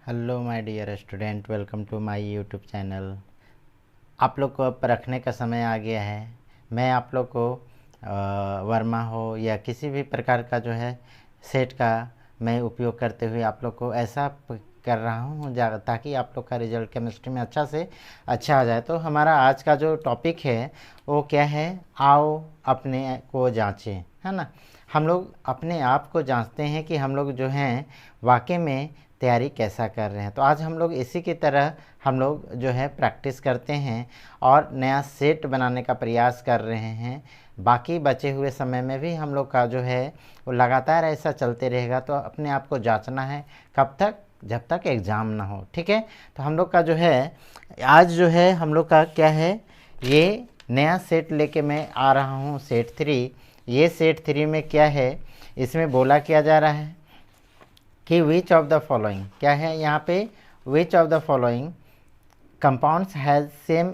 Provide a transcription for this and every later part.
Hello my dear student, welcome to my YouTube channel. आप लोग को अब परखने का समय आ गया है। मैं आप लोग को वर्मा हो या किसी भी प्रकार का जो है सेट का मैं उपयोग करते हुए आप लोग को ऐसा कर रहा हूँ ताकि आप लोग का रिजल्ट केमिस्ट्री में अच्छा से अच्छा आ जाए। तो हमारा आज का जो टॉपिक है वो क्या है, आओ अपने को जांचें, है ना। हम लोग अपने आप को जांचते हैं कि हम लोग जो हैं वाकई में तैयारी कैसा कर रहे हैं। तो आज हम लोग इसी की तरह हम लोग जो है प्रैक्टिस करते हैं और नया सेट बनाने का प्रयास कर रहे हैं। बाकी बचे हुए समय में भी हम लोग का जो है वो लगातार ऐसा चलते रहेगा। तो अपने आप को जांचना है, कब तक, जब तक एग्ज़ाम ना हो, ठीक है। तो हम लोग का जो है आज जो है हम लोग का क्या है, ये नया सेट लेके मैं आ रहा हूँ, सेट 3। ये सेट 3 में क्या है, इसमें बोला किया जा रहा है कि विच ऑफ द फॉलोइंग, क्या है यहाँ पे, विच of the following compounds has same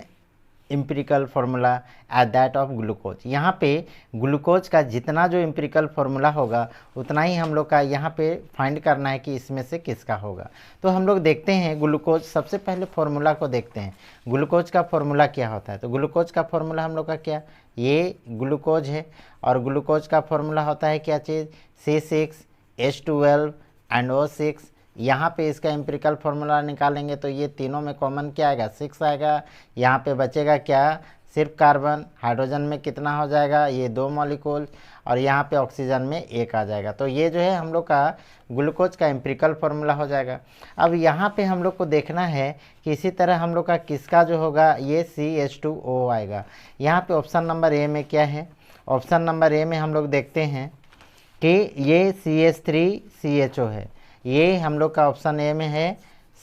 empirical formula at that of glucose. यहाँ पे ग्लूकोज का जितना जो इम्पेरिकल फार्मूला होगा उतना ही हम लोग का यहाँ पे फाइंड करना है कि इसमें से किसका होगा। तो हम लोग देखते हैं ग्लूकोज, सबसे पहले फार्मूला को देखते हैं। ग्लूकोज का फार्मूला क्या होता है, तो ग्लूकोज का फार्मूला हम लोग का क्या, ये ग्लूकोज है और ग्लूकोज का फार्मूला होता है क्या चीज़, C6H12 एंड O6। यहाँ पे इसका एम्पिरिकल फार्मूला निकालेंगे तो ये तीनों में कॉमन क्या आएगा, 6 आएगा। यहाँ पे बचेगा क्या, सिर्फ कार्बन, हाइड्रोजन में कितना हो जाएगा, ये 2 मॉलिक्यूल, और यहाँ पे ऑक्सीजन में 1 आ जाएगा। तो ये जो है हम लोग का ग्लूकोज का एम्पिरिकल फार्मूला हो जाएगा। अब यहाँ पे हम लोग को देखना है कि इसी तरह हम लोग का किसका जो होगा, ये CH2O आएगा। यहाँ पे ऑप्शन नंबर ए में क्या है, ऑप्शन नंबर ए में हम लोग देखते हैं कि ये CH3CHO है। ये हम लोग का ऑप्शन ए में है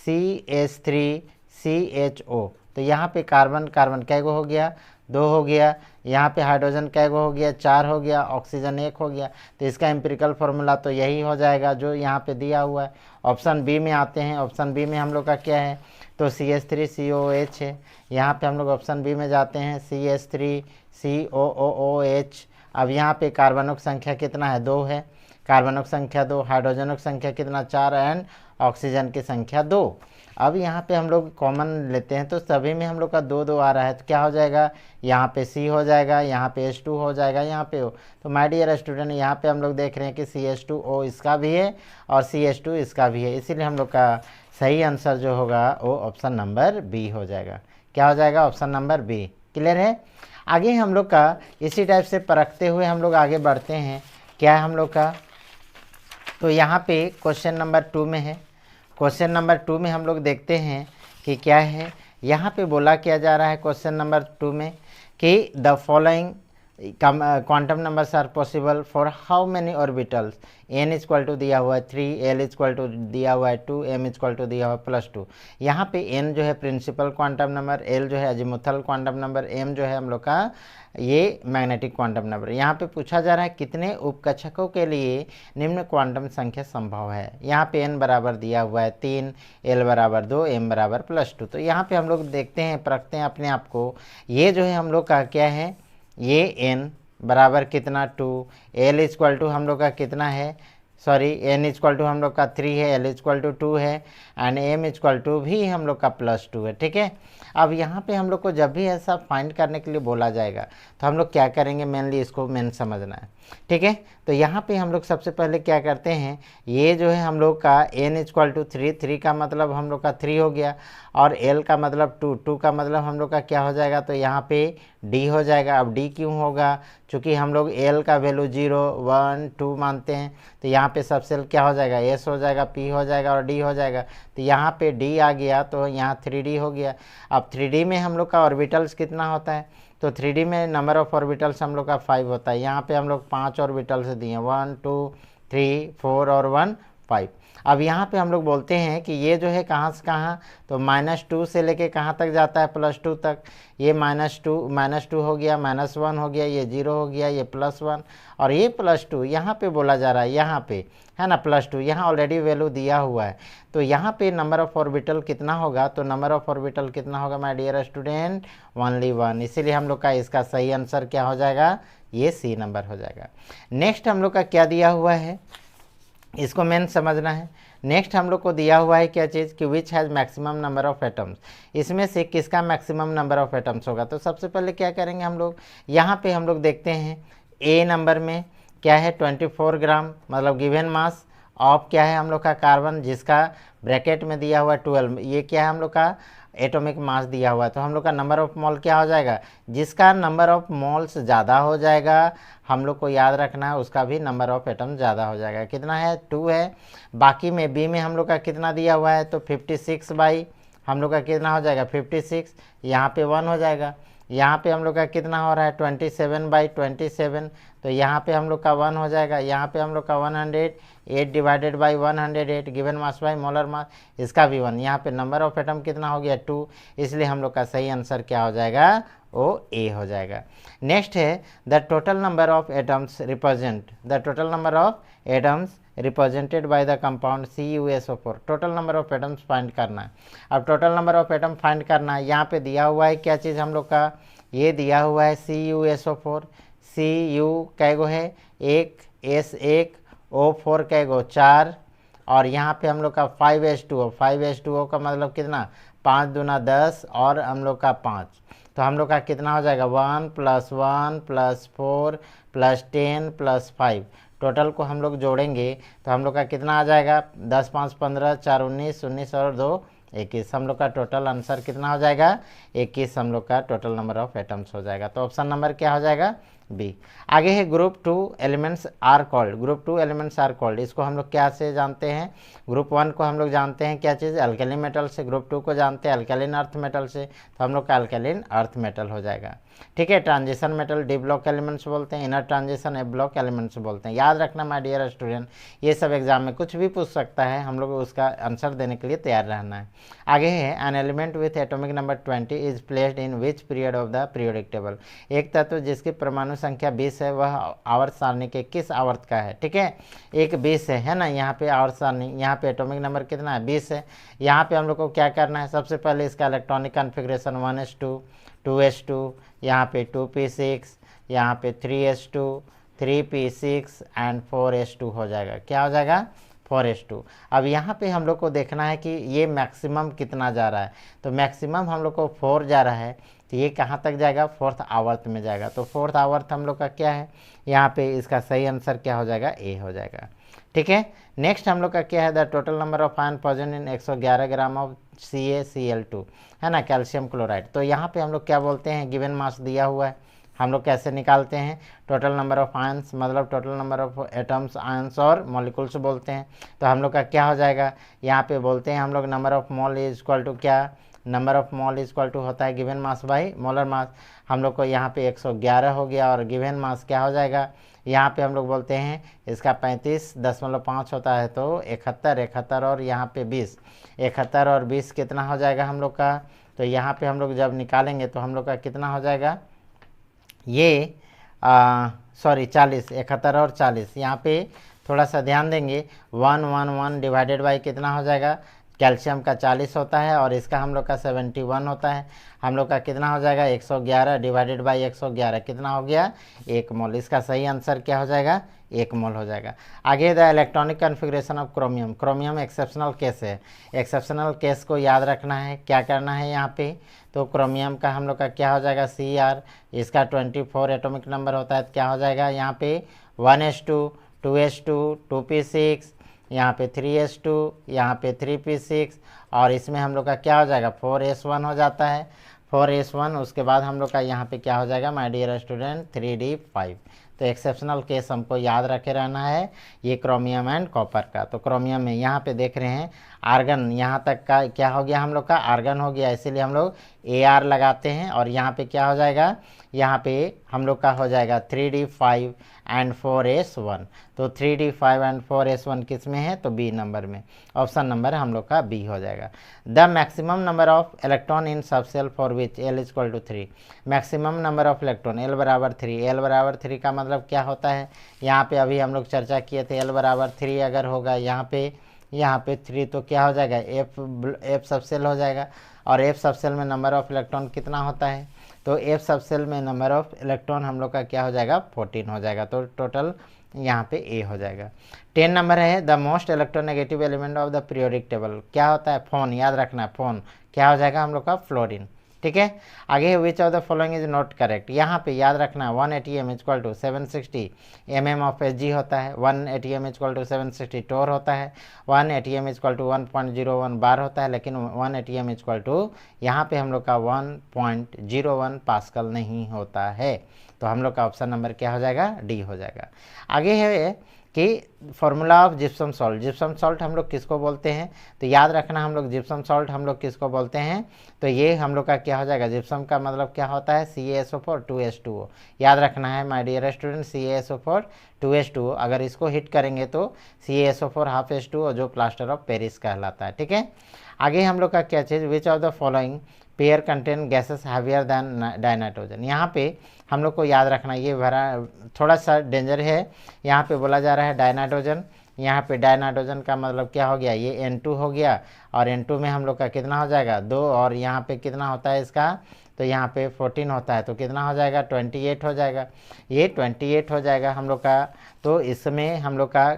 CH3CHO। तो यहाँ पे कार्बन कार्बन कैगो हो गया, 2 हो गया। यहाँ पे हाइड्रोजन कैगो हो गया, 4 हो गया। ऑक्सीजन 1 हो गया। तो इसका एम्पिरिकल फार्मूला तो यही हो जाएगा जो यहाँ पे दिया हुआ है। ऑप्शन बी में आते हैं। ऑप्शन बी में हम लोग का क्या है, तो CH3COH है। यहाँ पे हम लोग ऑप्शन बी में जाते हैं, CH3COOH। अब यहाँ पे कार्बनों की संख्या कितना है, 2 है। कार्बनों की संख्या 2, हाइड्रोजनों की संख्या कितना, 4, एंड ऑक्सीजन की संख्या 2। अब यहाँ पे हम लोग कॉमन लेते हैं तो सभी में हम लोग का 2 2 आ रहा है। तो क्या हो जाएगा, यहाँ पे C हो जाएगा, यहाँ पे H2 हो जाएगा, यहाँ पे O। तो माय डियर स्टूडेंट, यहाँ पे हम लोग देख रहे हैं कि CH2O इसका भी है और CH2 इसका भी है। इसीलिए हम लोग का सही आंसर जो होगा वो ऑप्शन नंबर बी हो जाएगा। क्या हो जाएगा, ऑप्शन नंबर बी। क्लियर है। आगे हम लोग का इसी टाइप से परखते हुए हम लोग आगे बढ़ते हैं। क्या है हम लोग का, तो यहाँ पे क्वेश्चन नंबर 2 में है। क्वेश्चन नंबर 2 में हम लोग देखते हैं कि क्या है। यहाँ पे बोला किया जा रहा है क्वेश्चन नंबर 2 में कि the following quantum numbers are possible for how many orbitals. n equal to दिया हुआ है 3, l इक्वल टू दिया हुआ है 2, m इक्वल टू दिया हुआ है +2। यहाँ पे n जो है प्रिंसिपल क्वांटम नंबर, l जो है अजीमुथल क्वांटम नंबर, m जो है हम लोग का ये मैग्नेटिक क्वांटम नंबर। यहाँ पे पूछा जा रहा है कितने उपकक्षकों के लिए निम्न क्वांटम संख्या संभव है। यहाँ पे n बराबर दिया हुआ है 3, l बराबर 2, m बराबर +2। तो यहाँ पे हम लोग देखते हैं, परखते हैं अपने आप को। ये जो है हम लोग का क्या है, ये n बराबर कितना 2, l इक्वल टू हम लोग का कितना है, सॉरी n इक्वल टू हम लोग का 3 है, l इक्वल टू 2 है, एंड m इक्वल टू भी हम लोग का +2 है। ठीक है। अब यहाँ पे हम लोग को जब भी ऐसा फाइंड करने के लिए बोला जाएगा तो हम लोग क्या करेंगे, मेनली इसको मेन समझना है। ठीक है। तो यहाँ पे हम लोग सबसे पहले क्या करते हैं, ये जो है हम लोग का n इक्वल टू 3, 3 का मतलब हम लोग का 3 हो गया, और l का मतलब 2, 2 का मतलब हम लोग का क्या हो जाएगा, तो यहाँ पे d हो जाएगा। अब d क्यों होगा, चूँकि हम लोग l का वैल्यू 0, 1, 2 मानते हैं। तो यहाँ पे सबसे क्या हो जाएगा, s हो जाएगा, p हो जाएगा और d हो जाएगा। तो यहाँ पे d आ गया तो यहाँ 3d हो गया। अब 3d में हम लोग का ऑर्बिटल्स कितना होता है, तो 3d में नंबर ऑफ ऑर्बिटल्स हम लोग का 5 होता है। यहाँ पे हम लोग 5 ऑर्बिटल्स दिए, 1, 2, 3, 4 और 1, 5। अब यहाँ पे हम लोग बोलते हैं कि ये जो है कहाँ से कहाँ, तो -2 से लेके कहाँ तक जाता है, +2 तक। ये -2 हो गया, -1 हो गया, ये 0 हो गया, ये +1 और ये +2। यहाँ पे बोला जा रहा है, यहाँ पे है ना +2, यहाँ ऑलरेडी वैल्यू दिया हुआ है। तो यहाँ पे नंबर ऑफ ऑर्बिटल कितना होगा, तो नंबर ऑफ ऑर्बिटल कितना होगा माय डियर स्टूडेंट, ओनली 1। इसीलिए हम लोग का इसका सही आंसर क्या हो जाएगा, ये सी नंबर हो जाएगा। नेक्स्ट हम लोग का क्या दिया हुआ है, इसको मेन समझना है। नेक्स्ट हम लोग को दिया हुआ है क्या चीज़ कि which has maximum number of atoms, इसमें से किसका मैक्सिमम नंबर ऑफ एटम्स होगा। तो सबसे पहले क्या करेंगे हम लोग, यहाँ पे हम लोग देखते हैं ए नंबर में क्या है 24 ग्राम, मतलब गिवन मास ऑफ क्या है हम लोग का कार्बन, जिसका ब्रैकेट में दिया हुआ है 12, ये क्या है हम लोग का एटॉमिक मास दिया हुआ है। तो हम लोग का नंबर ऑफ मोल क्या हो जाएगा, जिसका नंबर ऑफ मोल्स ज़्यादा हो जाएगा, हम लोग को याद रखना है उसका भी नंबर ऑफ एटम ज़्यादा हो जाएगा। कितना है 2 है। बाकी में बी में हम लोग का कितना दिया हुआ है, तो 56 बाई हम लोग का कितना हो जाएगा 56, यहाँ पे 1 हो जाएगा। यहाँ पे हम लोग का कितना हो रहा है 27 बाई 27, तो यहाँ पे हम लोग का 1 हो जाएगा। यहाँ पे हम लोग का 108 divided by 108 given mass by molar मास, इसका भी 1। यहाँ पे नंबर ऑफ एटम कितना हो गया 2, इसलिए हम लोग का सही आंसर क्या हो जाएगा, वो ए हो जाएगा। नेक्स्ट है the total number of atoms represent, the total number of atoms represented by the compound CuSO4, total number of atoms find करना है। अब total number of atom find करना है, यहाँ पे दिया हुआ है क्या चीज़ हम लोग का, ये दिया हुआ है CuSO4, Cu कैगो है 1, S1, O4 कैगो 4, और यहाँ पे हम लोग का 5H2O, 5H2O का मतलब कितना 5 दूना 10 और हम लोग का 5, तो हम लोग का कितना हो जाएगा 1 + 1 + 4 + 10 + 5, टोटल को हम लोग जोड़ेंगे तो हम लोग का कितना आ जाएगा 10 5 15 4 19 19 और 2 21, हम लोग का टोटल आंसर कितना हो जाएगा 21, हम लोग का टोटल नंबर ऑफ एटम्स हो जाएगा। तो ऑप्शन नंबर क्या हो जाएगा बी। आगे है group 2 elements are called, group 2 elements are called, इसको हम लोग क्या से जानते हैं, ग्रुप 1 को हम लोग जानते हैं क्या चीज़ अल्कली मेटल से, ग्रुप 2 को जानते हैं अल्कलिन अर्थ मेटल से, तो हम लोग का अल्कलिन अर्थ मेटल हो जाएगा। ठीक है, transition metal D block elements बोलते हैं, इनर ट्रांजिशन ए ब्लॉक एलिमेंट्स बोलते हैं। याद रखना माय डियर स्टूडेंट, ये सब एग्जाम में कुछ भी पूछ सकता है, हम लोग उसका आंसर देने के लिए तैयार रहना है। आगे है an element with atomic number 20 is placed in which period of the periodic table, एक तत्व जिसकी परमाणु संख्या 20 है वह आवर्त सारणी के किस आवर्त का है। ठीक है, एक 20 है ना, यहाँ पे आवर्त सारणी, यहाँ पे एटॉमिक नंबर कितना है 20 है। यहाँ पे हम लोग को क्या करना है, सबसे पहले इसका इलेक्ट्रॉनिक कॉन्फ़िगरेशन 1s2 2s2, यहाँ पे 2p6, यहाँ पे 3s2 3p6 एंड 4s2 हो जाएगा। क्या हो जाएगा 4s2। अब यहाँ पे हम लोग को देखना है कि ये मैक्सिमम कितना जा रहा है, तो मैक्सिमम हम लोग को 4 जा रहा है, तो ये कहाँ तक जाएगा 4th आवर्त में जाएगा। तो 4th आवर्त हम लोग का क्या है, यहाँ पे इसका सही आंसर क्या हो जाएगा ए हो जाएगा। ठीक है, नेक्स्ट हम लोग का क्या है the total number of ion present in 111 gram of CaCl2 है ना, कैल्शियम क्लोराइड। तो यहाँ पे हम लोग क्या बोलते हैं, गिवन मास दिया हुआ है, हम लोग कैसे निकालते हैं टोटल नंबर ऑफ आयंस, मतलब total number of atoms ions और मॉलिक्यूल्स बोलते हैं। तो हम लोग का क्या हो जाएगा, यहाँ पे बोलते हैं हम लोग number of mole is equal to क्या, number of mole is equal to होता है given mass by molar mass. हम लोग को यहाँ पे 111 हो गया और गिवन मास क्या हो जाएगा, यहाँ पे हम लोग बोलते हैं इसका 35.5 होता है, तो 71 और यहाँ पे 20, 71 और 20 कितना हो जाएगा हम लोग का, तो यहाँ पे हम लोग जब निकालेंगे तो हम लोग का कितना हो जाएगा, ये सॉरी 40, 71 और 40, यहाँ पे थोड़ा सा ध्यान देंगे 1 डिवाइडेड बाई कितना हो जाएगा, कैल्शियम का 40 होता है और इसका हम लोग का 71 होता है, हम लोग का कितना हो जाएगा 111 डिवाइडेड बाई 111 कितना हो गया 1 मोल, इसका सही आंसर क्या हो जाएगा 1 मोल हो जाएगा। आगे the electronic configuration of chromium, chromium exceptional case है, एक्सेप्शनल केस को याद रखना है, क्या करना है यहाँ पे, तो क्रोमियम का हम लोग का क्या हो जाएगा Cr, इसका 24 एटॉमिक नंबर होता है, क्या हो जाएगा यहाँ पे 1s2 2s2 2p6, यहाँ पे 3s2, यहाँ पे 3p6 और इसमें हम लोग का क्या हो जाएगा 4s1 हो जाता है, 4s1। उसके बाद हम लोग का यहाँ पे क्या हो जाएगा माय डियर स्टूडेंट 3d5। तो एक्सेप्शनल केस हमको याद रखे रहना है ये क्रोमियम एंड कॉपर का। तो क्रोमियम में यहाँ पे देख रहे हैं आर्गन, यहाँ तक का क्या हो गया हम लोग का आर्गन हो गया, इसीलिए हम लोग AR लगाते हैं और यहाँ पे क्या हो जाएगा, यहाँ पे हम लोग का हो जाएगा 3d5 एंड 4s1। तो 3d5 एंड 4s1 किस में है, तो बी नंबर में, ऑप्शन नंबर हम लोग का बी हो जाएगा। The maximum number of electron in subshell for which L equal to 3, maximum number of electron L बराबर 3, L बराबर 3 का मतलब क्या होता है, यहाँ पे अभी हम लोग चर्चा किए थे L बराबर 3 अगर होगा यहाँ पे 3 तो क्या हो जाएगा F सबसेल हो जाएगा, और F सबसेल में नंबर ऑफ इलेक्ट्रॉन कितना होता है, तो F सबसेल में नंबर ऑफ इलेक्ट्रॉन हम लोग का क्या हो जाएगा 14 हो जाएगा। तो टोटल यहाँ पे ए हो जाएगा। 10 नंबर है the most electronegative element of the periodic table, क्या होता है, फोन, याद रखना है फोन, क्या हो जाएगा हम लोग का, फ्लोरीन। ठीक है, आगे which of the following is not correct, यहाँ पे याद रखना है 1 ATM equal to 760 mm of Hg होता है, 1 ATM इक्वल टू 760 टोर होता है, 1 ATM इक्वल टू 1.01 बार होता है, लेकिन 1 ATM इक्वल टू यहाँ पे हम लोग का 1.01 पास्कल नहीं होता है। तो हम लोग का ऑप्शन नंबर क्या हो जाएगा, डी हो जाएगा। आगे है कि formula of gypsum salt, gypsum salt हम लोग किसको बोलते हैं, तो याद रखना हम लोग जिप्सम सॉल्ट हम लोग किसको बोलते हैं, तो ये हम लोग का क्या हो जाएगा, जिप्सम का मतलब क्या होता है, CaSO4 2H2O, याद रखना है my dear student, CaSO4 2H2O, अगर इसको हिट करेंगे तो CaSO4 हाफ H2O जो प्लास्टर ऑफ पेरिस कहलाता है। ठीक है, आगे हम लोग का क्या चीज़, which of the following pair contain gases heavier than dinitrogen, यहाँ पे हम लोग को याद रखना, ये भरा थोड़ा सा डेंजर है, यहाँ पे बोला जा रहा है डाइनाइट्रोजन, यहाँ पे डाइनाइट्रोजन का मतलब क्या हो गया, ये N2 हो गया, और N2 में हम लोग का कितना हो जाएगा 2, और यहाँ पे कितना होता है इसका, तो यहाँ पे 14 होता है, तो कितना हो जाएगा 28 हो जाएगा, ये 28 हो जाएगा हम लोग का। तो इसमें हम लोग का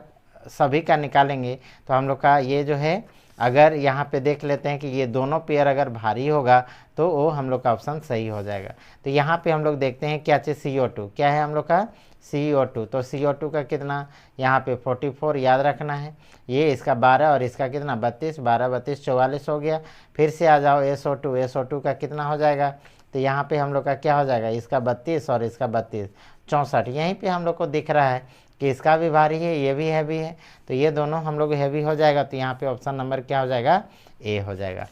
सभी का निकालेंगे तो हम लोग का ये जो है, अगर यहाँ पे देख लेते हैं कि ये दोनों पेयर अगर भारी होगा तो वो हम लोग का ऑप्शन सही हो जाएगा। तो यहाँ पे हम लोग देखते हैं क्या चीज़, CO2 क्या है हम लोग का, CO2, तो CO2 का कितना यहाँ पे 44 याद रखना है, ये इसका 12 और इसका कितना 32, 12 32 44 हो गया। फिर से आ जाओ SO2, SO2 का कितना हो जाएगा, तो यहाँ पे हम लोग का क्या हो जाएगा, इसका 32 और इसका 32 64, यहीं पे हम लोग को दिख रहा है कि इसका भी भारी है, ये भी हैवी है, तो ये दोनों हम लोग हैवी हो जाएगा, तो यहाँ पे ऑप्शन नंबर क्या हो जाएगा, ए हो जाएगा।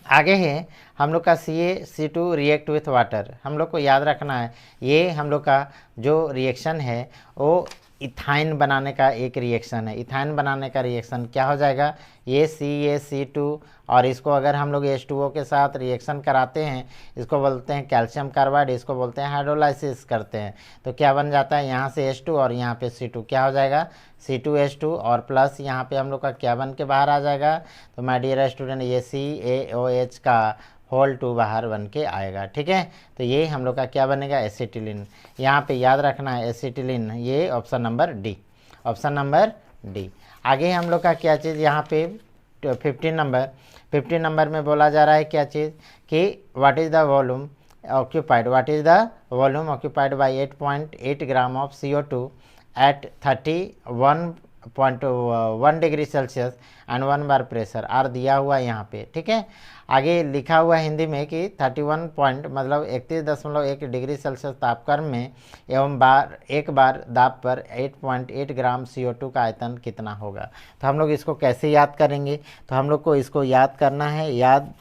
आगे है हम लोग का CaC2 रिएक्ट विथ वाटर, हम लोग को याद रखना है ये हम लोग का जो रिएक्शन है वो इथाइन बनाने का एक रिएक्शन है, इथाइन बनाने का रिएक्शन क्या हो जाएगा, ये CaC2, और इसको अगर हम लोग H2O के साथ रिएक्शन कराते हैं, इसको बोलते हैं कैल्शियम कार्बाइड, इसको बोलते हैं हाइड्रोलाइसिस करते हैं, तो क्या बन जाता है, यहाँ से H2 और यहाँ पे C2 क्या हो जाएगा, C2H2 और प्लस यहाँ पे हम लोग का क्या बन के बाहर आ जाएगा, तो माय डियर स्टूडेंट ये CaOH का होल 2 बाहर बन के आएगा। ठीक है, तो ये हम लोग का क्या बनेगा, एसिटिलीन, यहाँ पे याद रखना है एसिटिलीन, ये option number D, option number D. आगे हम लोग का क्या चीज़, यहाँ पे 15 नंबर में बोला जा रहा है क्या चीज़ कि what is the volume occupied, what is the volume occupied by 8.8 gram of CO2 at 31.1 degree Celsius and 1 bar pressure R दिया हुआ यहाँ पे। ठीक है, आगे लिखा हुआ हिंदी में कि 31 पॉइंट मतलब 31.1 डिग्री सेल्सियस तापक्रम में एवं एक बार दाब पर 8.8 ग्राम CO2 का आयतन कितना होगा। तो हम लोग इसको कैसे याद करेंगे, तो हम लोग को इसको याद करना है, याद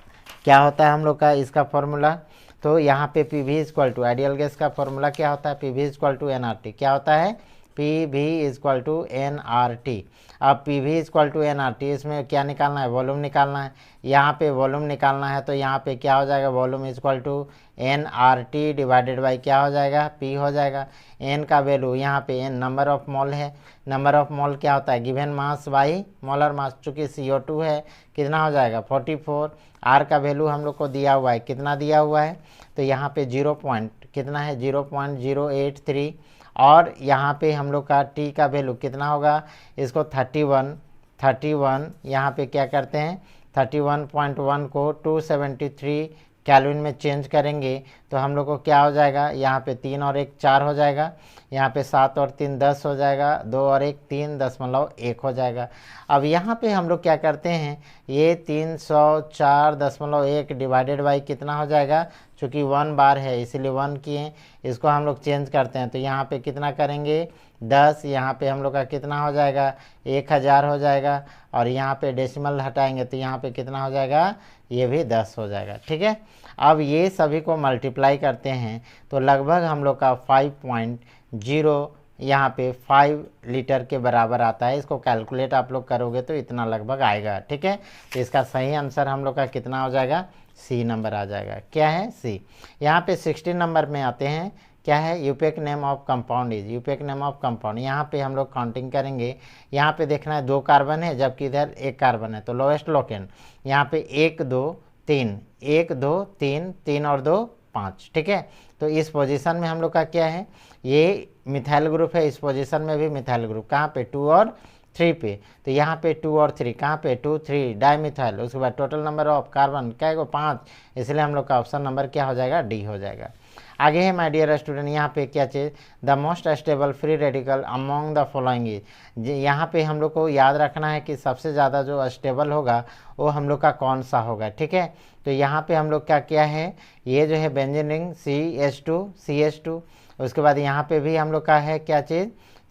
क्या होता है हम लोग का इसका फॉर्मूला, तो यहाँ पे PV equal to ideal gas का फॉर्मूला क्या होता है, PV इक्वल टू nRT, क्या होता है PV इक्वल टू nRT। अब PV इक्वल टू nRT, इसमें क्या निकालना है, वॉल्यूम निकालना है, यहाँ पे वॉल्यूम निकालना है, तो यहाँ पे क्या हो जाएगा, volume equal to nRT divided by क्या हो जाएगा, P हो जाएगा। n का वैल्यू यहाँ पे n नंबर ऑफ मोल है, नंबर ऑफ मोल क्या होता है, गिवन मास बाई मोलर मास, चूँकि CO2 है कितना हो जाएगा 44, R का वैल्यू हम लोग को दिया हुआ है, कितना दिया हुआ है, तो यहाँ पे 0 पॉइंट कितना है 0.083, और यहाँ पे हम लोग का T का वैल्यू कितना होगा, इसको 31 यहाँ पे क्या करते हैं 31.1 को 273 कैल्विन में चेंज करेंगे तो हम लोग को क्या हो जाएगा, यहाँ पे 3 और 1 4 हो जाएगा, यहाँ पे 7 और 3 10 हो जाएगा, 2 और 1 3.1 हो जाएगा। अब यहाँ पे हम लोग क्या करते हैं, ये 304.1 डिवाइडेड बाई कितना हो जाएगा, चूँकि 1 बार है इसीलिए 1 किए, इसको हम लोग चेंज करते हैं तो यहाँ पे कितना करेंगे 10, यहाँ पे हम लोग का कितना हो जाएगा 1000 हो जाएगा, और यहाँ पे डेसिमल हटाएंगे तो यहाँ पे कितना हो जाएगा, ये भी 10 हो जाएगा। ठीक है, अब ये सभी को मल्टीप्लाई करते हैं तो लगभग हम लोग का 5.0 यहाँ पे 5 लीटर के बराबर आता है। इसको कैलकुलेट आप लोग करोगे तो इतना लगभग आएगा। ठीक है, तो इसका सही आंसर हम लोग का कितना हो जाएगा, सी नंबर आ जाएगा। क्या है, सी। यहाँ पे 16 नंबर में आते हैं, क्या है, IUPAC name of compound is, IUPAC name of compound. यहाँ पे हम लोग काउंटिंग करेंगे, यहाँ पे देखना है 2 कार्बन है जबकि इधर 1 कार्बन है, तो लोएस्ट लोकेन यहाँ पे 1 2 3 1 2 3 3 और 2 5, ठीक है। तो इस पोजीशन में हम लोग का क्या है, ये मिथाइल ग्रुप है, इस पोजीशन में भी मिथाइल ग्रुप, कहाँ पे 2 और 3 पे। तो यहाँ पे 2 और 3, कहाँ पे 2 3 डाइमिथाइल। उसके बाद टोटल नंबर ऑफ कार्बन क्या है, 5, इसलिए हम लोग का ऑप्शन नंबर क्या हो जाएगा, डी हो जाएगा। आगे है माय डियर स्टूडेंट, यहाँ पे क्या चीज़, the most stable free radical among the following is. यहाँ पे हम लोग को याद रखना है कि सबसे ज़्यादा जो स्टेबल होगा वो हम लोग का कौन सा होगा, ठीक है। तो यहाँ पे हम लोग क्या किया है, ये जो है बेंजीन रिंग CH2, उसके बाद यहाँ पे भी हम लोग का है क्या चीज़,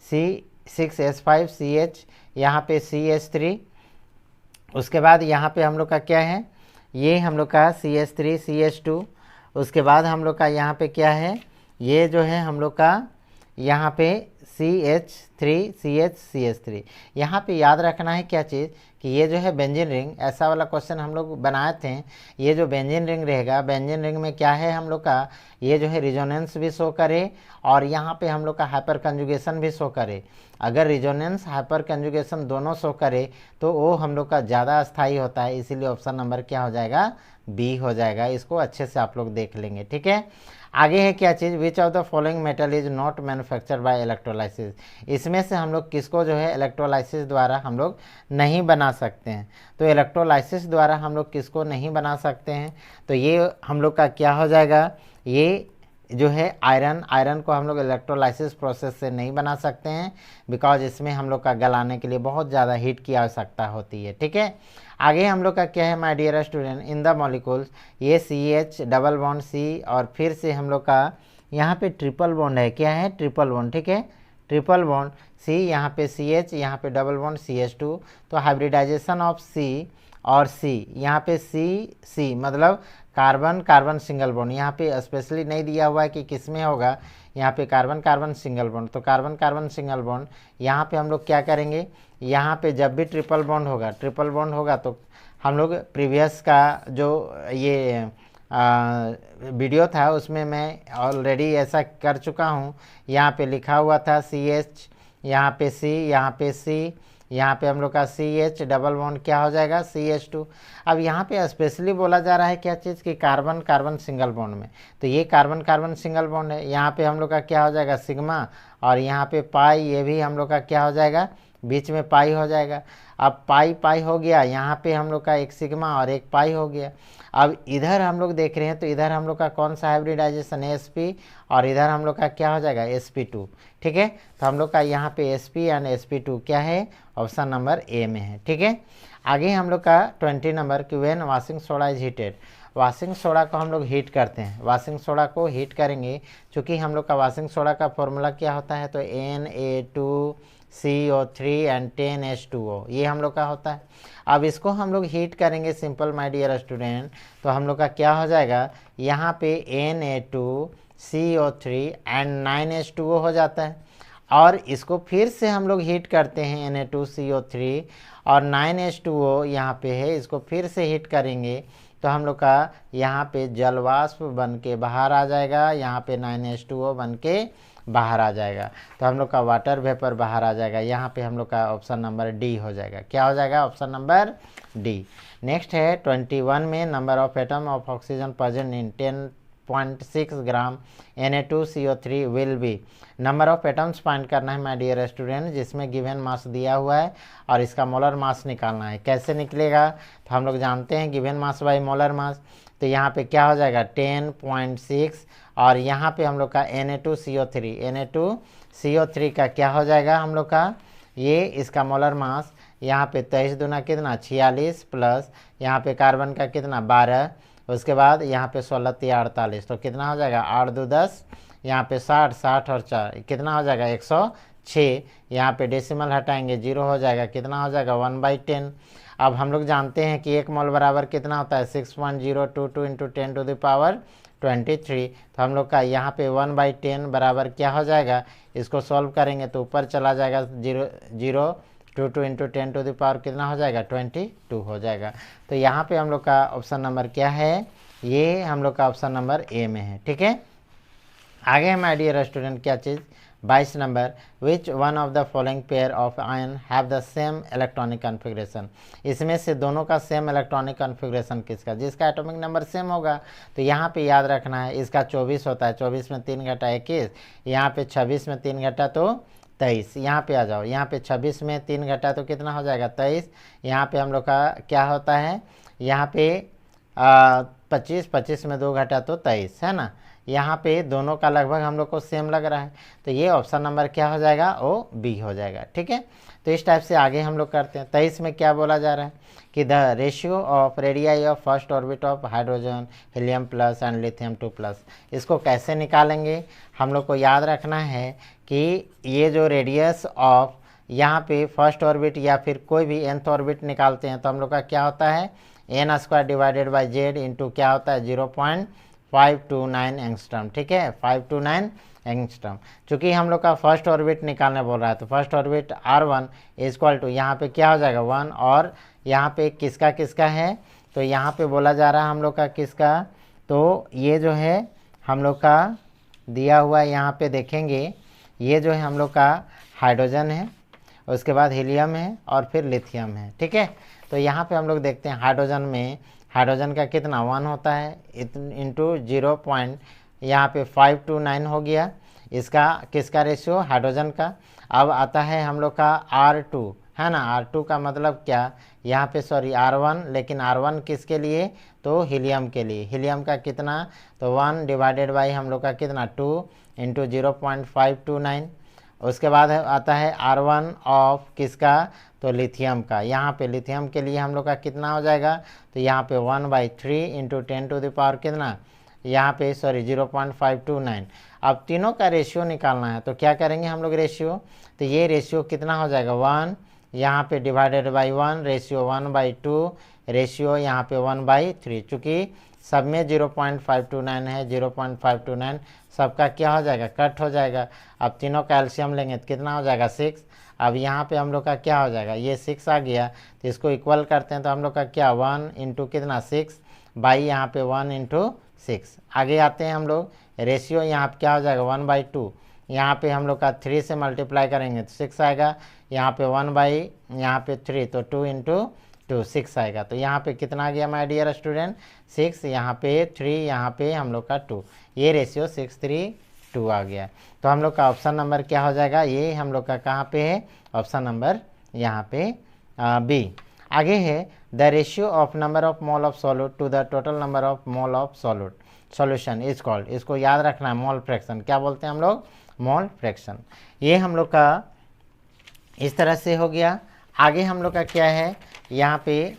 C6H5CH, यहाँ पे CH3, उसके बाद यहाँ पे हम लोग का क्या है, ये हम लोग का CH3CH2, उसके बाद हम लोग का यहाँ पे क्या है, ये जो है हम लोग का यहाँ पे CH3CH3। यहाँ पे याद रखना है क्या चीज़ कि ये जो है बेंजीन रिंग, ऐसा वाला क्वेश्चन हम लोग बनाए थे। ये जो बेंजीन रिंग रहेगा, बेंजीन रिंग में क्या है हम लोग का, ये जो है रिजोनेंस भी शो करे और यहाँ पे हम लोग का हाइपर कंजुगेशन भी शो करे। अगर रिजोनेंस हाइपर कंजुगेशन दोनों शो करे तो वो हम लोग का ज़्यादा अस्थायी होता है, इसीलिए ऑप्शन नंबर क्या हो जाएगा, बी हो जाएगा। इसको अच्छे से आप लोग देख लेंगे, ठीक है। आगे है क्या चीज़, which of the following metal is not manufacture by electrolysis. इसमें से हम लोग किसको जो है इलेक्ट्रोलाइसिस द्वारा हम लोग नहीं बना सकते हैं। तो इलेक्ट्रोलाइसिस द्वारा हम लोग किसको नहीं बना सकते हैं, तो ये हम लोग का क्या हो जाएगा, ये जो है आयरन को हम लोग इलेक्ट्रोलाइसिस प्रोसेस से नहीं बना सकते हैं, बिकॉज इसमें हम लोग का गलाने के लिए बहुत ज़्यादा हीट की आवश्यकता होती है, ठीक है। आगे हम लोग का क्या है my dear student, in the molecules, ये CH डबल बॉन्ड C और फिर से हम लोग का यहाँ पे ट्रिपल बॉन्ड है, क्या है, ट्रिपल बॉन्ड, ठीक है, ट्रिपल बॉन्ड C, यहाँ पे CH, यहाँ पे डबल बॉन्ड CH2। तो हाइब्रिडाइजेशन ऑफ C और C, यहाँ पे C मतलब कार्बन कार्बन सिंगल बॉन्ड, यहाँ पे स्पेशली नहीं दिया हुआ है कि किस में होगा, यहाँ पे कार्बन कार्बन सिंगल बॉन्ड। तो कार्बन कार्बन सिंगल बॉन्ड यहाँ पे हम लोग क्या करेंगे, यहाँ पे जब भी ट्रिपल बॉन्ड होगा तो हम लोग प्रीवियस का जो ये वीडियो था उसमें मैं ऑलरेडी ऐसा कर चुका हूँ। यहाँ पे लिखा हुआ था CH, यहाँ पे C, यहाँ पे C, यहाँ पे हम लोग का CH डबल बॉन्ड क्या हो जाएगा, CH2। अब यहाँ पे स्पेशली बोला जा रहा है क्या चीज़ कि कार्बन कार्बन सिंगल बॉन्ड में, तो ये कार्बन कार्बन सिंगल बॉन्ड है, यहाँ पे हम लोग का क्या हो जाएगा, सिग्मा, और यहाँ पे पाई, ये भी हम लोग का क्या हो जाएगा, बीच में पाई हो जाएगा। अब पाई हो गया, यहाँ पे हम लोग का एक सिग्मा और एक पाई हो गया। अब इधर हम लोग देख रहे हैं तो इधर हम लोग का कौन सा हाइब्रिडाइजेशन, sp, और इधर हम लोग का क्या हो जाएगा, sp2, ठीक है। तो हम लोग का यहाँ पे sp एंड sp2 क्या है, ऑप्शन नंबर ए में है, ठीक है। आगे हम लोग का 20 नंबर कि when washing soda is heated, washing soda को हम लोग हीट करते हैं, वॉशिंग सोडा को हीट करेंगे, चूँकि हम लोग का वॉशिंग सोडा का फॉर्मूला क्या होता है, तो Na2CO3 एंड 10H2O, ये हम लोग का होता है। अब इसको हम लोग हीट करेंगे सिंपल माय डियर स्टूडेंट, तो हम लोग का क्या हो जाएगा, यहाँ पे Na2CO3 एंड 9H2O हो जाता है, और इसको फिर से हम लोग हीट करते हैं Na2CO3 और 9H2O यहाँ पे है, इसको फिर से हीट करेंगे तो हम लोग का यहाँ पे जलवाष्प बन के बाहर आ जाएगा, यहाँ पे 9H2O बन के बाहर आ जाएगा, तो हम लोग का वाटर वेपर बाहर आ जाएगा। यहाँ पे हम लोग का ऑप्शन नंबर डी हो जाएगा, क्या हो जाएगा, ऑप्शन नंबर डी। नेक्स्ट है 21 में, number of atom of oxygen present in 10.6 gram Na2CO3 will be. Number of atoms find करना है माय डियर स्टूडेंट, जिसमें गिवन मास दिया हुआ है और इसका मोलर मास निकालना है। कैसे निकलेगा, तो हम लोग जानते हैं गिवन मास बाई मोलर मास, तो यहाँ पे क्या हो जाएगा 10.6, और यहाँ पे हम लोग का Na2CO3 का क्या हो जाएगा हम लोग का, ये इसका मोलर मास यहाँ पे 23 दूना कितना 46, प्लस यहाँ पे कार्बन का कितना 12, उसके बाद यहाँ पे 16 3 48, तो कितना हो जाएगा 8 2 10, यहाँ पे 60 और 4 कितना हो जाएगा 106, यहाँ पे डेसिमल हटाएंगे 0 हो जाएगा, कितना हो जाएगा 1/10। अब हम लोग जानते हैं कि 1 मोल बराबर कितना होता है 6.022 इंटू 10 टू द पावर 23, तो हम लोग का यहाँ पे 1/10 बराबर क्या हो जाएगा, इसको सॉल्व करेंगे तो ऊपर चला जाएगा 0.022 इंटू 10 टू द पावर कितना हो जाएगा 22 हो जाएगा। तो यहाँ पे हम लोग का ऑप्शन नंबर क्या है, ये हम लोग का ऑप्शन नंबर ए में है, ठीक है। आगे माय डियर स्टूडेंट क्या चीज़, 22 number, which one of the following pair of ion have the same electronic configuration, इसमें से दोनों का सेम इलेक्ट्रॉनिक कॉन्फ़िगरेशन किसका, जिसका एटॉमिक नंबर सेम होगा। तो यहाँ पे याद रखना है, इसका 24 होता है, 24 में 3 घटा 21, यहाँ पे 26 में 3 घटा तो 23, यहाँ पे आ जाओ, यहाँ पे 26 में 3 घटा तो कितना हो जाएगा 23, यहाँ पे हम लोग का क्या होता है, यहाँ पे 25, 25 में 2 घटा तो 23 है ना। यहाँ पे दोनों का लगभग हम लोग को सेम लग रहा है, तो ये ऑप्शन नंबर क्या हो जाएगा, ओ बी हो जाएगा। ठीक है, तो इस टाइप से आगे हम लोग करते हैं। 23 में क्या बोला जा रहा है कि the ratio of radii of first orbit of hydrogen helium plus and lithium 2 plus, इसको कैसे निकालेंगे, हम लोग को याद रखना है कि ये जो रेडियस ऑफ यहाँ पे फर्स्ट ऑर्बिट या फिर कोई भी nth ऑर्बिट निकालते हैं तो हम लोग का क्या होता है, n square divided by Z into क्या होता है 0.529 एंगस्ट्रम। ठीक है, 529 एंगस्ट्रम। चूंकि हम लोग का फर्स्ट ऑर्बिट निकालने बोल रहा है तो first orbit R1 equal to यहाँ पे क्या हो जाएगा 1, और यहाँ पे किसका किसका है, तो यहाँ पे बोला जा रहा है हम लोग का किसका, तो ये जो है हम लोग का दिया हुआ है, यहाँ पे देखेंगे ये जो है हम लोग का हाइड्रोजन है, उसके बाद हीलियम है और फिर लिथियम है। ठीक है, तो यहाँ पे हम लोग देखते हैं हाइड्रोजन में, हाइड्रोजन का कितना 1 होता है इंटू 0 पॉइंट यहाँ पे 529 हो गया, इसका किसका रेशियो, हाइड्रोजन का। अब आता है हम लोग का R2 है ना, R2 का मतलब क्या, यहाँ पे सॉरी R1, लेकिन R1 किसके लिए, तो हीलियम के लिए। हीलियम का कितना, तो 1 डिवाइडेड बाई हम लोग का कितना 2 इंटू 0.529। उसके बाद आता है R1 ऑफ किसका, तो लिथियम का। यहाँ पे लिथियम के लिए हम लोग का कितना हो जाएगा, तो यहाँ पे 1/3 इंटू 10 टू द पावर कितना, यहाँ पे सॉरी 0.529। अब तीनों का रेशियो निकालना है तो क्या करेंगे हम लोग रेशियो, तो ये रेशियो कितना हो जाएगा 1, यहाँ पे डिवाइडेड बाई 1, रेशियो 1/2, रेशियो यहाँ पे 1/3। चूँकि सब में 0.529 है, 0.529 सबका क्या हो जाएगा, कट हो जाएगा। अब तीनों का एलसीएम लेंगे तो कितना हो जाएगा 6। अब यहाँ पे हम लोग का क्या हो जाएगा, ये 6 आ गया, तो इसको इक्वल करते हैं तो हम लोग का क्या 1 इंटू कितना 6 बाई यहाँ पे 1 इंटू 6। आगे आते हैं हम लोग, रेशियो यहाँ पे क्या हो जाएगा 1/2, यहाँ पे हम लोग का 3 से मल्टीप्लाई करेंगे तो 6 आएगा, यहाँ पे 1/3 तो 2 इंटू 2 6 आएगा। तो यहाँ पे कितना आ गया माय डियर स्टूडेंट 6, यहाँ पे 3, यहाँ पे हम लोग का 2, ये रेशियो 6:3:2 आ गया। तो हम लोग का ऑप्शन नंबर क्या हो जाएगा, ये हम लोग का कहाँ पे है, ऑप्शन नंबर यहाँ पे बी। आगे है the ratio of number of mole of solute to the total number of mole of solute solution is called, इसको याद रखना है मोल फ्रैक्शन, क्या बोलते हैं हम लोग, मोल फ्रैक्शन। ये हम लोग का इस तरह से हो गया। आगे हम लोग का क्या है, यहाँ पे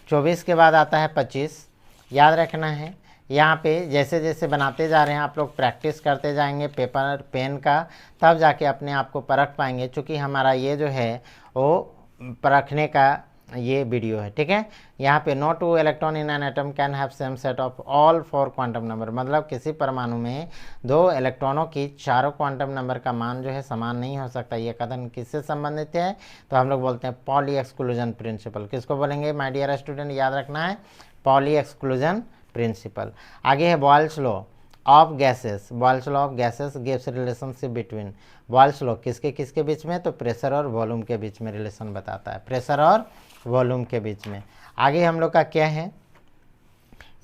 24 के बाद आता है 25, याद रखना है। यहाँ पे जैसे जैसे बनाते जा रहे हैं आप लोग प्रैक्टिस करते जाएंगे पेपर पेन का, तब जाके अपने आप को परख पाएंगे। चूँकि हमारा ये जो है वो परखने का ये वीडियो है। ठीक है, यहाँ पे no two electron in an atom can have same set of all 4 quantum number, मतलब किसी परमाणु में 2 इलेक्ट्रॉनों की चारों क्वांटम नंबर का मान जो है समान नहीं हो सकता। ये कथन किससे संबंधित है, तो हम लोग बोलते हैं पॉली एक्सक्लूजन प्रिंसिपल। किसको बोलेंगे माय डियर स्टूडेंट, याद रखना है पॉली एक्सक्लूजन प्रिंसिपल। आगे है Boyle's law of gases, Boyle's law of gases gives relationship between, Boyle's law किसके किसके बीच में, तो प्रेशर और वॉल्यूम के बीच में रिलेशन बताता है, प्रेशर और वॉल्यूम के बीच में। आगे हम लोग का क्या है,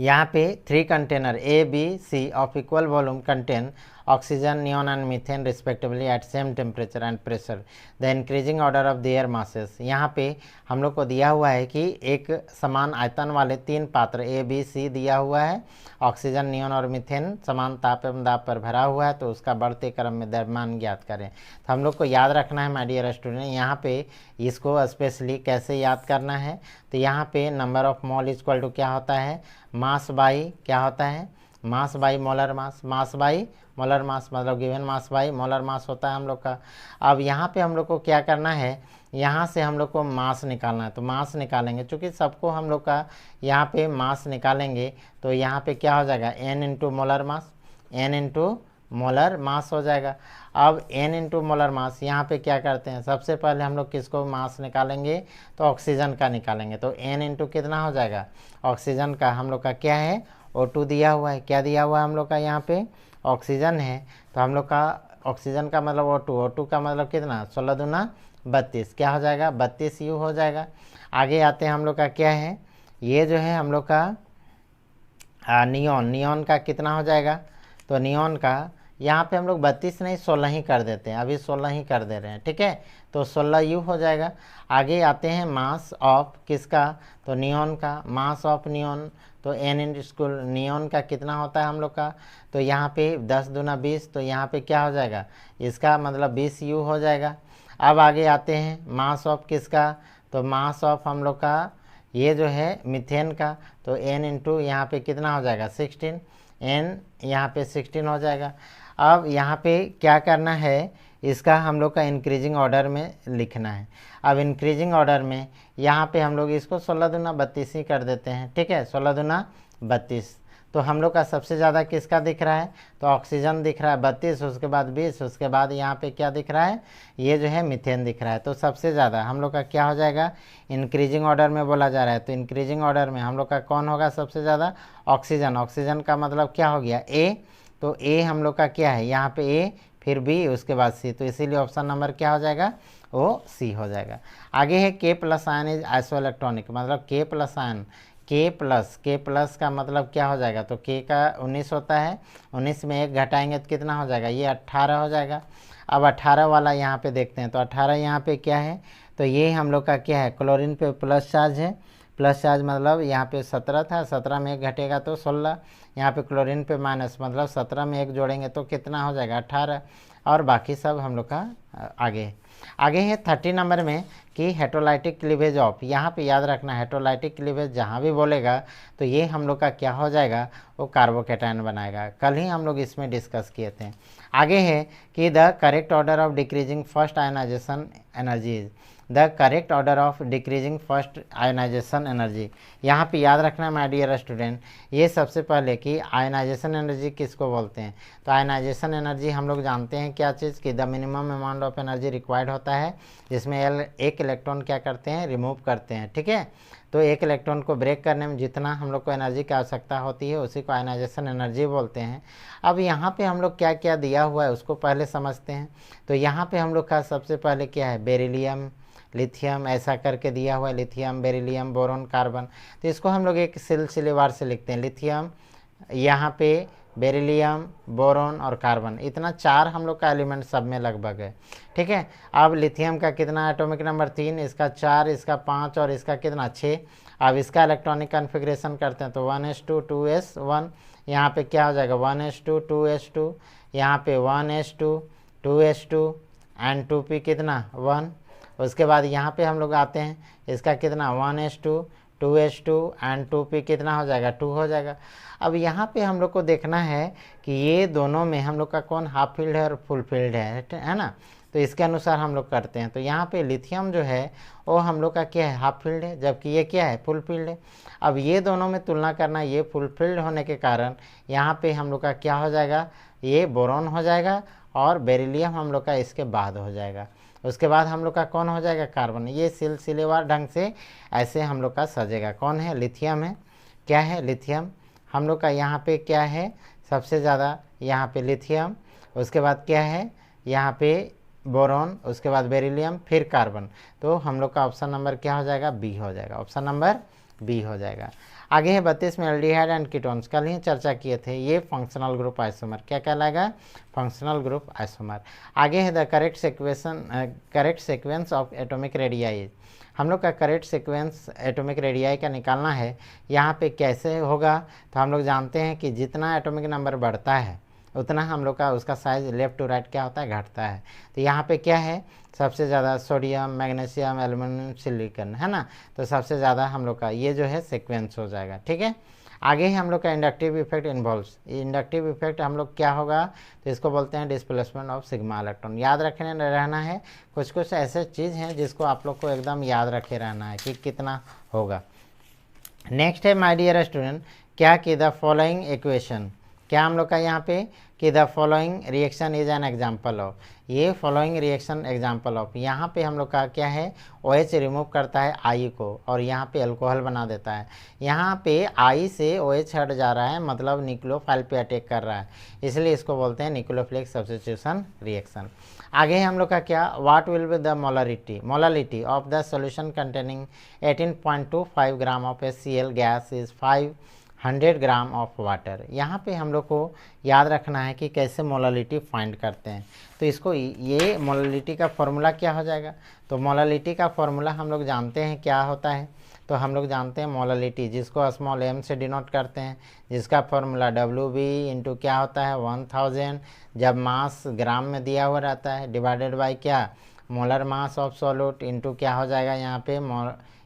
यहाँ पे 3 container A B C of equal volume contain oxygen neon and methane respectively at same temperature and pressure the increasing order of their masses. यहाँ पे हम लोग को दिया हुआ है कि एक समान आयतन वाले 3 पात्र ए बी सी दिया हुआ है, ऑक्सीजन नियॉन और मीथेन समान ताप एवं दाब पर भरा हुआ है, तो उसका बढ़ते क्रम में द्रव्यमान ज्ञात करें। तो हम लोग को याद रखना है माय डियर स्टूडेंट, यहाँ पे इसको स्पेशली कैसे याद करना है, तो यहाँ पे number of mole equal to क्या होता है, मास बाई क्या होता है, mass by molar mass, mass by molar mass, मतलब given mass by molar mass होता है हम लोग का। अब यहाँ पे हम लोग को क्या करना है, यहाँ से हम लोग को मास निकालना है, तो मास निकालेंगे। चूँकि सबको हम लोग का यहाँ पे मास निकालेंगे तो यहाँ पे क्या हो जाएगा n into molar mass, n into molar mass हो जाएगा। अब n इंटू मोलर मास यहाँ पे क्या करते हैं, सबसे पहले हम लोग किसको मास निकालेंगे, तो ऑक्सीजन का निकालेंगे। तो n इंटू कितना हो जाएगा, ऑक्सीजन का हम लोग का क्या है O2 दिया हुआ है, क्या दिया हुआ है हम लोग का यहाँ पे ऑक्सीजन है, तो हम लोग का ऑक्सीजन का मतलब O2, O2 का मतलब कितना 16 दूना 32, क्या हो जाएगा 32U हो जाएगा। आगे आते हैं हम लोग का क्या है, ये जो है हम लोग का नियॉन, नियॉन का कितना हो जाएगा, तो नियॉन का यहाँ पे हम लोग 32 नहीं 16 ही कर देते हैं, अभी 16 ही कर दे रहे हैं, ठीक है, तो 16U हो जाएगा। आगे आते हैं मास ऑफ किसका, तो नियॉन का, मास ऑफ नियॉन, तो N इन स्कूल नियॉन का कितना होता है हम लोग का, तो यहाँ पे 10 दूना 20, तो यहाँ पे क्या हो जाएगा, इसका मतलब 20U हो जाएगा। अब आगे आते हैं मास ऑफ किसका, तो मास ऑफ हम लोग का ये जो है मीथेन का, तो N इंटू यहाँ पे कितना हो जाएगा 16, N यहाँ पे 16 हो जाएगा। अब यहाँ पे क्या करना है, इसका हम लोग का इंक्रीजिंग ऑर्डर में लिखना है। अब इंक्रीजिंग ऑर्डर में यहाँ पे हम लोग इसको 16 दूना 32 ही कर देते हैं, ठीक है, 16 दूना 32, तो हम लोग का सबसे ज़्यादा किसका दिख रहा है, तो ऑक्सीजन दिख रहा है 32, उसके बाद 20, उसके बाद यहाँ पे क्या दिख रहा है, ये जो है मीथेन दिख रहा है। तो सबसे ज़्यादा हम लोग का क्या हो जाएगा, इंक्रीजिंग ऑर्डर में बोला जा रहा है, तो इंक्रीजिंग ऑर्डर में हम लोग का कौन होगा सबसे ज़्यादा, ऑक्सीजन। ऑक्सीजन का मतलब क्या हो गया ए, तो ए हम लोग का क्या है, यहाँ पे ए फिर बी उसके बाद सी, तो इसीलिए ऑप्शन नंबर क्या हो जाएगा, वो सी हो जाएगा। आगे है के plus ion is iso electronic, मतलब के प्लस आयन, के प्लस का मतलब क्या हो जाएगा, तो के का 19 होता है, 19 में 1 घटाएंगे तो कितना हो जाएगा, ये 18 हो जाएगा। अब 18 वाला यहाँ पे देखते हैं, तो 18 यहाँ पे क्या है, तो ये हम लोग का क्या है, क्लोरीन पे प्लस चार्ज है, प्लस चार्ज मतलब यहाँ पे 17 था, 17 में 1 घटेगा तो 16, यहाँ पे क्लोरीन पे माइनस मतलब 17 में 1 जोड़ेंगे तो कितना हो जाएगा 18, और बाकी सब हम लोग का आगे है 30 नंबर में कि हेट्रोलाइटिक क्लीवेज ऑफ, यहाँ पे याद रखना हेट्रोलाइटिक क्लीवेज जहाँ भी बोलेगा तो ये हम लोग का क्या हो जाएगा, वो कार्बोकेटायन बनाएगा, कल ही हम लोग इसमें डिस्कस किए थे। आगे है कि the correct order of decreasing first ionization energy, the correct order of decreasing first ionization energy, यहाँ पे याद रखना माय डियर स्टूडेंट, ये सबसे पहले कि आयनाइजेशन एनर्जी किसको बोलते हैं, तो आयनाइजेशन एनर्जी हम लोग जानते हैं क्या चीज़ कि the minimum amount of energy required होता है, जिसमें एक इलेक्ट्रॉन क्या करते हैं, रिमूव करते हैं, ठीक है, तो एक इलेक्ट्रॉन को ब्रेक करने में जितना हम लोग को एनर्जी की आवश्यकता होती है उसी को आयनाइजेशन एनर्जी बोलते हैं। अब यहाँ पे हम लोग क्या क्या दिया हुआ है उसको पहले समझते हैं। तो यहाँ पे हम लोग का सबसे पहले क्या है, बेरिलियम, लिथियम, ऐसा करके दिया हुआ है, लिथियम, बेरिलियम, बोरोन, कार्बन, तो इसको हम लोग एक सिलसिलेवार से लिखते हैं, लिथियम, यहाँ पे बेरिलियम, बोरोन और कार्बन, इतना 4 हम लोग का एलिमेंट सब में लगभग है, ठीक है। अब लिथियम का कितना एटॉमिक नंबर 3, इसका 4, इसका 5 और इसका कितना 6। अब इसका इलेक्ट्रॉनिक कन्फिग्रेशन करते हैं तो 1s2 2s1, यहाँ पे क्या हो जाएगा 1s2 2s2, यहाँ पे 1s2 2s2 एंड 2p कितना 1। उसके बाद यहाँ पे हम लोग आते हैं, इसका कितना 1s2 2s2 एंड 2p कितना हो जाएगा 2 हो जाएगा। अब यहाँ पे हम लोग को देखना है कि ये दोनों में हम लोग का कौन हाफ फील्ड है और फुल फील्ड है ना, तो इसके अनुसार हम लोग करते हैं। तो यहाँ पे लिथियम जो है वो हम लोग का क्या है, हाफ फील्ड है, जबकि ये क्या है, फुल फील्ड है। अब ये दोनों में तुलना करना, ये फुल फील्ड होने के कारण यहाँ पे हम लोग का क्या हो जाएगा, ये बोरॉन हो जाएगा और बेरिलियम हम लोग का इसके बाद हो जाएगा। उसके बाद हम लोग का कौन हो जाएगा, कार्बन। ये सिलसिलेवार ढंग से ऐसे हम लोग का सजेगा। कौन है, लिथियम है, क्या है लिथियम हम लोग का, यहाँ पे क्या है सबसे ज़्यादा, यहाँ पे लिथियम, उसके बाद क्या है यहाँ पे बोरॉन, उसके बाद बेरिलियम, फिर कार्बन। तो हम लोग का ऑप्शन नंबर क्या हो जाएगा, बी हो जाएगा, ऑप्शन नंबर बी हो जाएगा। आगे है 32 में एल्डिहाइड एंड कीटोन्स, कल ही चर्चा किए थे, ये फंक्शनल ग्रुप आइसोमर, क्या कहलाएगा, फंक्शनल ग्रुप आइसोमर। आगे है the correct sequence of atomic radii, हम लोग का करेक्ट सीक्वेंस एटॉमिक रेडियाई का निकालना है। यहाँ पे कैसे होगा, तो हम लोग जानते हैं कि जितना एटॉमिक नंबर बढ़ता है उतना हम लोग का उसका साइज लेफ्ट टू राइट क्या होता है, घटता है। तो यहाँ पे क्या है, सबसे ज़्यादा सोडियम, मैग्नीशियम, एल्युमिनियम, सिलिकॉन है ना, तो सबसे ज़्यादा हम लोग का ये जो है सीक्वेंस हो जाएगा, ठीक है। आगे है हम लोग का inductive effect involves, inductive effect हम लोग क्या होगा, तो इसको बोलते हैं डिस्प्लेसमेंट ऑफ सिग्मा इलेक्ट्रॉन। याद रखने रहना है, कुछ कुछ ऐसे चीज़ हैं जिसको आप लोग को एकदम याद रखे रहना है कि कितना होगा। नेक्स्ट है माय डियर स्टूडेंट, क्या कि द फॉलोइंग इक्वेशन, क्या हम लोग का यहाँ पे कि the following reaction is an example of, ये फॉलोइंग रिएक्शन एग्जाम्पल ऑफ, यहाँ पे हम लोग का क्या है, OH रिमूव करता है I को और यहाँ पे अल्कोहल बना देता है। यहाँ पे I से OH हट जा रहा है, मतलब न्यूक्लियोफाइल पे अटैक कर रहा है, इसलिए इसको बोलते हैं न्यूक्लियोफिलिक सब्स्टिट्यूशन रिएक्शन। आगे हम लोग का क्या, what will be the molality of the solution containing 18.25 gram of HCl gas is 500 gram of water. यहाँ पे हम लोग को याद रखना है कि कैसे मोलालिटी फाइंड करते हैं। तो इसको ये मोलालिटी का फॉर्मूला क्या हो जाएगा, तो मोलालिटी का फॉर्मूला हम लोग जानते हैं क्या होता है, तो हम लोग जानते हैं मोलालिटी जिसको स्मॉल m से डिनोट करते हैं, जिसका फॉर्मूला WB इंटू क्या होता है 1000, जब मास ग्राम में दिया हुआ रहता है, डिवाइडेड बाय क्या, molar mass of solute into क्या हो जाएगा यहाँ पे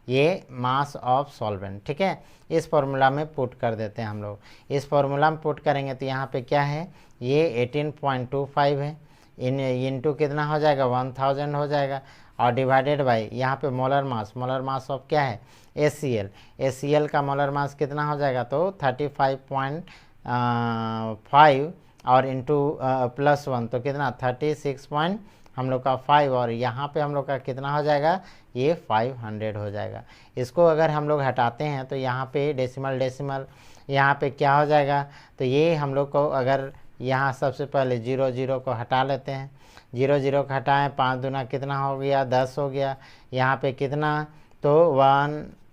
ये मास ऑफ सॉल्वेंट। ठीक है, इस फॉर्मूला में पुट कर देते हैं हम लोग। इस फॉर्मूला में पुट करेंगे तो यहाँ पे क्या है, ये 18.25 है, इंटू कितना हो जाएगा 1000 हो जाएगा, और डिवाइडेड बाय यहाँ पे मोलर मास ऑफ क्या है HCl का मोलर मास कितना हो जाएगा, तो 35.5 और इंटू +1 तो कितना 36 पॉइंट हम लोग का 5, और यहाँ पे हम लोग का कितना हो जाएगा, ये 500 हो जाएगा। इसको अगर हम लोग हटाते हैं तो यहाँ पे डेसिमल यहाँ पे क्या हो जाएगा, तो ये हम लोग को अगर यहाँ सबसे पहले 0 को हटा लेते हैं, 0 को हटाएं, 5 दूना कितना हो गया 10 हो गया, यहाँ पे कितना तो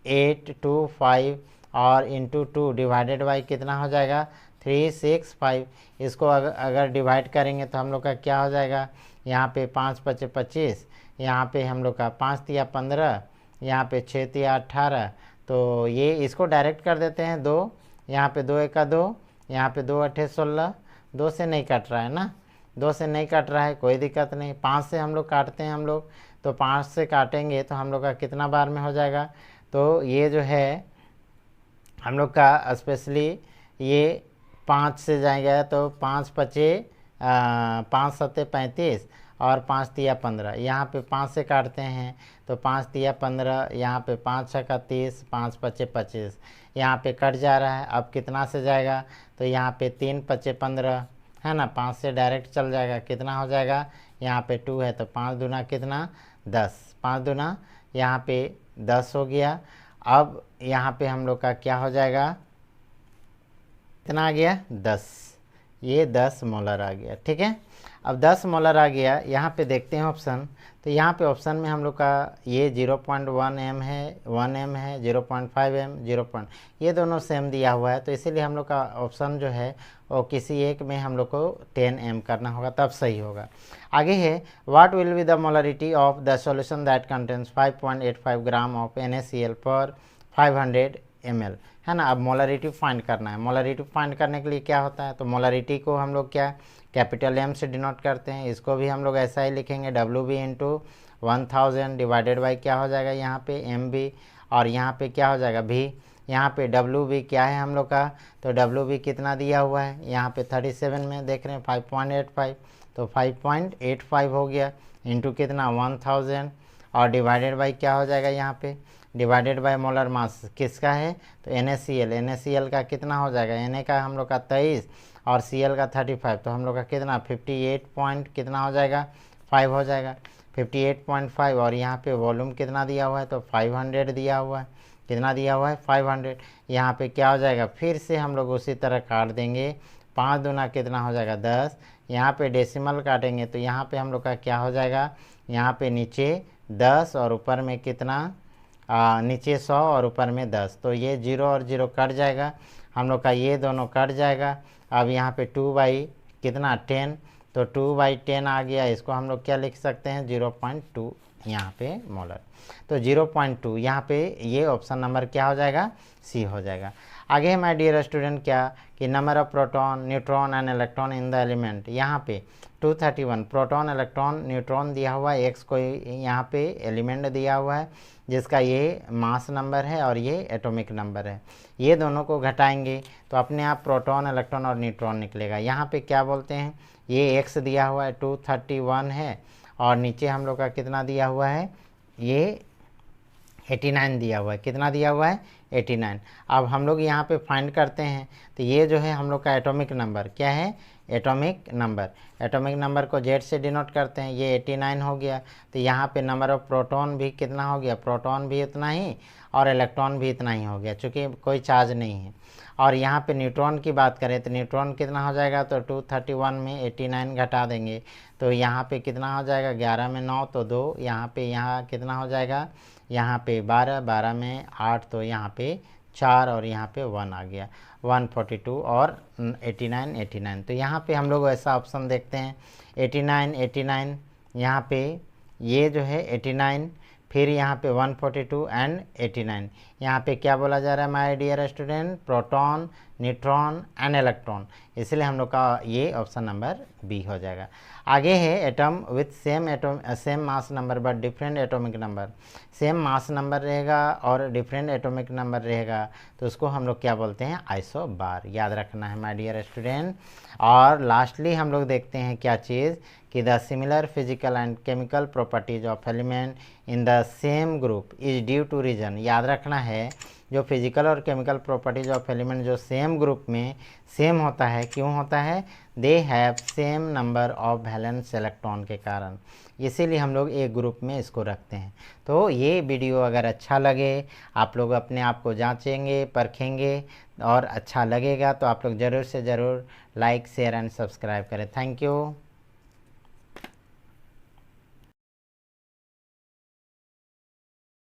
1825 और इंटू 2 डिवाइडेड बाई कितना हो जाएगा 365। इसको अगर डिवाइड करेंगे तो हम लोग का क्या हो जाएगा, यहाँ पे 5 × 5 = 25, यहाँ पे हम लोग का 5 × 3 = 15, यहाँ पे 6 × 3 = 18, तो ये इसको डायरेक्ट कर देते हैं 2, यहाँ पे 2 × 1 = 2, यहाँ पे 2 × 8 = 16, 2 से नहीं कट रहा है ना, 2 से नहीं कट रहा है, कोई दिक्कत नहीं। 5 से हम लोग काटते हैं हम लोग, तो 5 से काटेंगे तो हम लोग का कितना बार में हो जाएगा, तो ये जो है हम लोग का स्पेशली ये 5 से जाएगा तो 5 × 5 = 5 × 7 = 35 और 5 × 3 = 15, यहाँ पे 5 से काटते हैं तो 5 × 3 = 15, यहाँ पे 5 × 6 = 30, 5 × 5 = 25, यहाँ पे कट जा रहा है। अब कितना से जाएगा, तो यहाँ पे 3 × 5 = 15 है ना, 5 से डायरेक्ट चल जाएगा, कितना हो जाएगा, यहाँ पे 2 है तो 5 दूना कितना 10, 5 दूना यहाँ पे 10 हो गया। अब यहाँ पे हम लोग का क्या हो जाएगा, कितना आ गया 10, ये 10 मोलर आ गया। ठीक है, अब 10 मोलर आ गया। यहाँ पे देखते हैं ऑप्शन, तो यहाँ पे ऑप्शन में हम लोग का ये 0.1 m है, 1 m है, 0.5 m, 0. ये दोनों सेम दिया हुआ है, तो इसीलिए हम लोग का ऑप्शन जो है वो किसी एक में हम लोग को 10 m करना होगा, तब सही होगा। आगे है what will be the molarity of the solution that contains 5.85 gram of NaCl पर 500 ml, है ना। अब मोलरिटी फाइंड करना है। मोलरिटी फाइंड करने के लिए क्या होता है, तो मोलरिटी को हम लोग क्या कैपिटल M से डिनोट करते हैं, इसको भी हम लोग ऐसा ही लिखेंगे WB इंटू 1000 डिवाइडेड बाई क्या हो जाएगा यहाँ पे MB, और यहाँ पे क्या हो जाएगा V, यहाँ पे WB क्या है हम लोग का, तो WB कितना दिया हुआ है यहाँ पे 37 में देख रहे हैं 5.85, तो 5.85 हो गया इंटू कितना 1000 और डिवाइडेड बाई क्या हो जाएगा यहाँ पे डिवाइडेड बाय मोलर मास किसका है, तो NaCl का कितना हो जाएगा, Na का हम लोग का 23 और Cl का 35, तो हम लोग का कितना 58 पॉइंट कितना हो जाएगा 5 हो जाएगा 58.5, और यहाँ पे वॉल्यूम कितना दिया हुआ है, तो 500 दिया हुआ है, कितना दिया हुआ है 500। यहाँ पे क्या हो जाएगा, फिर से हम लोग उसी तरह काट देंगे, 5 दूना कितना हो जाएगा 10, यहाँ पे डेसिमल काटेंगे तो यहाँ पे हम लोग का क्या हो जाएगा, यहाँ पे नीचे 10 और ऊपर में कितना नीचे 100 और ऊपर में 10, तो ये 0 और 0 कट जाएगा, हम लोग का ये दोनों कट जाएगा। अब यहाँ पे 2 कितना 10, तो 2/10 आ गया, इसको हम लोग क्या लिख सकते हैं 0.2 यहाँ पे मोलर, तो 0.2 यहाँ पे ये ऑप्शन नंबर क्या हो जाएगा C हो जाएगा। आगे माय डियर स्टूडेंट क्या कि number of proton neutron and electron in the element, यहाँ पे 231 प्रोटॉन इलेक्ट्रॉन न्यूट्रॉन दिया हुआ है, x कोई यहाँ पे एलिमेंट दिया हुआ है जिसका ये मास नंबर है और ये एटॉमिक नंबर है, ये दोनों को घटाएंगे तो अपने आप प्रोटॉन इलेक्ट्रॉन और न्यूट्रॉन निकलेगा। यहाँ पे क्या बोलते हैं, ये x दिया हुआ है 231 है और नीचे हम लोग का कितना दिया हुआ है, ये 89 दिया हुआ है। कितना दिया हुआ है? 89। अब हम लोग यहाँ पे फाइंड करते हैं, तो ये जो है हम लोग का एटॉमिक नंबर क्या है? Atomic number. एटॉमिक नंबर को जेड से डिनोट करते हैं। ये 89 हो गया। तो यहाँ पे नंबर ऑफ प्रोटॉन भी कितना हो गया? प्रोटॉन भी उतना ही और इलेक्ट्रॉन भी इतना ही हो गया, चूँकि कोई चार्ज नहीं है। और यहाँ पे न्यूट्रॉन की बात करें तो न्यूट्रॉन कितना हो जाएगा? तो 231 में 89 घटा देंगे तो यहाँ पे कितना हो जाएगा? 11 में 9 तो 2, यहाँ पे यहाँ कितना हो जाएगा? यहाँ पे 12, 12 में 8 तो यहाँ पे 4 और यहाँ पे 1 आ गया। 142 और 89 89। तो यहाँ पे हम लोग ऐसा ऑप्शन देखते हैं 89 89, यहाँ पे ये जो है 89, फिर यहाँ पे 142 एंड 89। यहाँ पे क्या बोला जा रहा है my dear student? Proton, neutron and electron. इसलिए हम लोग का ये ऑप्शन नंबर बी हो जाएगा। आगे है atom with same mass number but different atomic number. Same mass number रहेगा और डिफरेंट एटॉमिक नंबर रहेगा तो उसको हम लोग क्या बोलते हैं? आइसोबार। याद रखना है माय डियर स्टूडेंट। और लास्टली हम लोग देखते हैं क्या चीज़ कि the similar physical and chemical properties of element in the same group is due to reason. याद रखना है जो फिजिकल और केमिकल प्रॉपर्टीज ऑफ एलिमेंट जो सेम ग्रुप में सेम होता है, क्यों होता है? They have same number of valence electron के कारण, इसीलिए हम लोग एक ग्रुप में इसको रखते हैं। तो ये वीडियो अगर अच्छा लगे, आप लोग अपने आप को जांचेंगे, परखेंगे और अच्छा लगेगा तो आप लोग ज़रूर से ज़रूर लाइक, शेयर एंड सब्सक्राइब करें। Thank you.